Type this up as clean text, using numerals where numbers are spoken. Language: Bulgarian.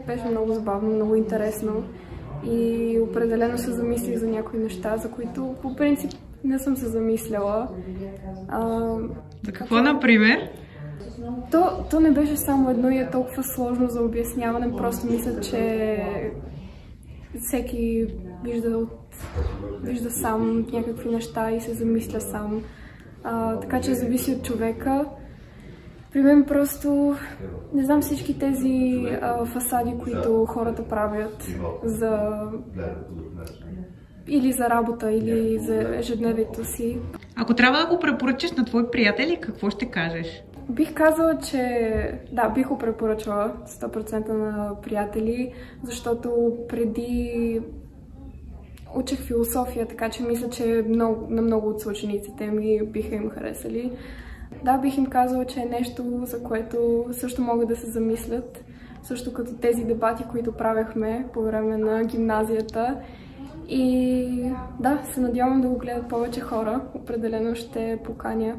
беше много забавно, много интересно и определено се замислих за някои неща, за които по принцип не съм се замисляла. За какво, например? То не беше само едно и е толкова сложно за обясняване, просто мисля, че всеки вижда сам някакви неща и се замисля сам. Така че зависи от човека. При мен просто, не знам, всички тези фасади, които хората правят или за работа, или за ежедневието си. Ако трябва да го препоръчаш на твои приятели, какво ще кажеш? Бих казала, че да, бих го препоръчала 100% на приятели, защото преди учех философия, така че мисля, че на много от съучениците ми биха им харесали. Да, бих им казала, че е нещо, за което също могат да се замислят, също като тези дебати, които правяхме по време на гимназията. И да, се надявам да го гледат повече хора. Определено ще поканя